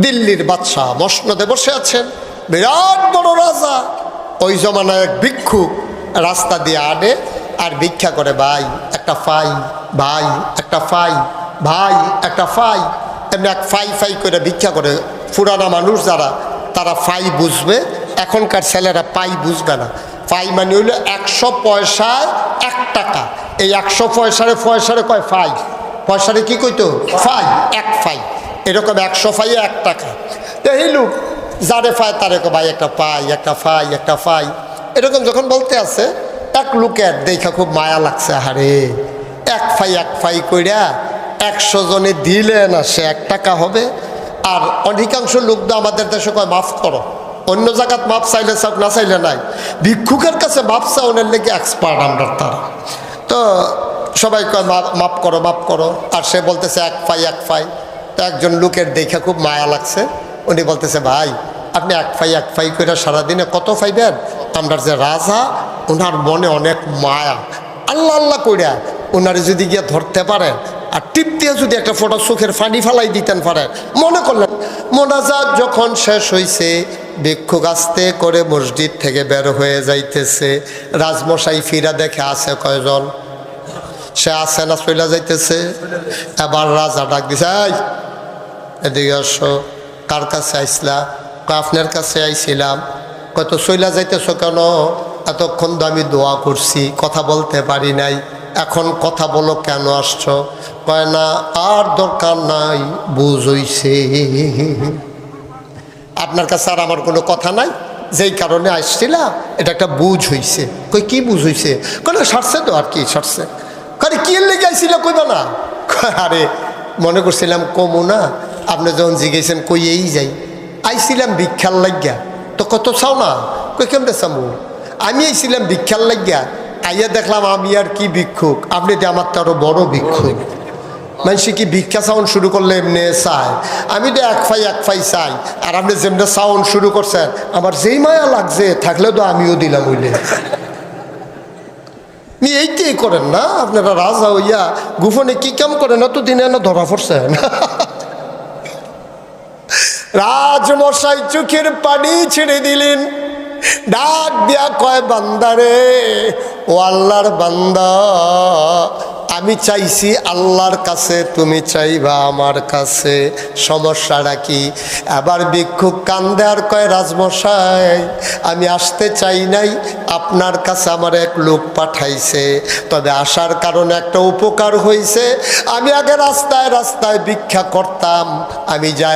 দিল্লির বাদশাহ মসনদে বসে আছেন, বিরাট বড় রাজা। ওই জমানায় এক ভিক্ষুক রাস্তা দিয়ে আনে আর ভিক্ষা করে, ভাই একটা ফাই, ভাই একটা ফাই, ভাই একটা ফাই, এমনি এক ফাই ফাই করে ভিক্ষা করে। পুরানা মানুষ যারা তারা ফাই বুঝবে, এখনকার ছেলেরা পাই বুঝবে না। ফাই মানে হইলো 100 পয়সায় 1 টাকা। এই 100 পয়সারে কয় ফাই, পয়সারে কি কইতো ফাই, 1 ফাই। এরকম 100 ফাইয়ে 1 টাকা। এই লোক যারে ফাই তারে ভাই একটা পাই, একটা ফাই, একটা ফাই, এরকম যখন বলতে আছে, এক লোকের দেখা খুব মায়া লাগছে। হারে 1 ফাই কইরা 100 জনে দিলে না সে 1 টাকা হবে। আর অধিকাংশ লোক তো আমাদের দেশে কয় মাফ করো, অন্য জায়গাত মাপ চাইলে চাপ না চাইলে নাই, ভিক্ষুকের কাছে মাপ চাওয়ার লেগে এক্সপার্ট আমরা তারা। তো সবাই কয় মাপ করো, মাপ করো। আর সে বলতেছে 1 ফাই। তো একজন লোকের দেখে খুব মায়া লাগছে, উনি বলতেছে, ভাই আপনি 1 ফাই করে সারাদিনে কত পাইবেন? আমরা যে রাজা, ওনার মনে অনেক মায়া, আল্লাহ আল্লাহ কইরা ওনারে যদি গিয়ে ধরতে পারেন আর টিপ দিয়ে যদি একটা ফটো চোখের ফানি ফালাই দিতেন পারেন। মনে করলেন মোনাজাত যখন শেষ হয়েছে, ভিক্ষুক আস্তে করে মসজিদ থেকে বের হয়ে যাইতেছে। রাজমশাই ফিরা দেখে আছে কয়জন, সে আছে না চইলা যাইতেছে। এবার রাজা ডাক দিছে, এই এদিকে আসো। কার কাছে আইসলা? আপনার কাছে আইছিলাম। কত চইলা যাইতেছ কেন? এতক্ষণ তো আমি দোয়া করছি, কথা বলতে পারি নাই, এখন কথা বলো, কেন আসছো? কয় না আর দরকার নাই, বুঝ হইছে, আপনার কাছে আর আমার কোনো কথা নাই, যেই কারণে আসছিলাম এটা একটা বুঝ হইছে। কই কি বুঝ হইছে? কেন সারছে তো, আর কি সারছে? আরে কি লেগে আইছিল কইবা না? আরে মনে করছিলাম কমু না, আপনি যখন জিজ্ঞেসেন কই এই যাই, আইছিলাম ভিক্ষার লাগিয়া। তো কত চাও না? কই কেমনে চামু? আমি আইছিলাম ভিক্ষার লাগিয়া, আইয়া দেখলাম আমি আর কি ভিক্ষুক, আপনি তো আমার তো আরো বড় ভিক্ষুক। মানুষ কি ভিক্ষা সাউন্ড শুরু করলে এমনি চায়, আমি তো 1 ফাই চাই। আর আপনি যেমনি সাউন্ড শুরু করছেন, আমার যেই মায়া লাগছে থাকলে তো আমিও দিলাম হইলে। এইটাই করেন না আপনারা, রাজা হইয়া গোপনে কি কাম করেন? অত দিনে না ধরা পড়ছেন। রাজমশাই চোখের পানি ছেড়ে দিলেন, ডাক দিয়া কয়, বান্দারে, ও আল্লাহর বান্দা, আমি চাইছি আল্লাহর কাছে, তুমি চাইবা আমার কাছে, সমস্যাটা কি? আবার ভিক্ষুক কান্দে আর কয়, রাজমশাই আমি আসতে চাই নাই, আপনার কাছে আমার এক লোক পাঠাইছে, তবে আসার কারণে একটা উপকার হয়েছে। আমি আগে রাস্তায় রাস্তায় ভিক্ষা করতাম, আমি যাই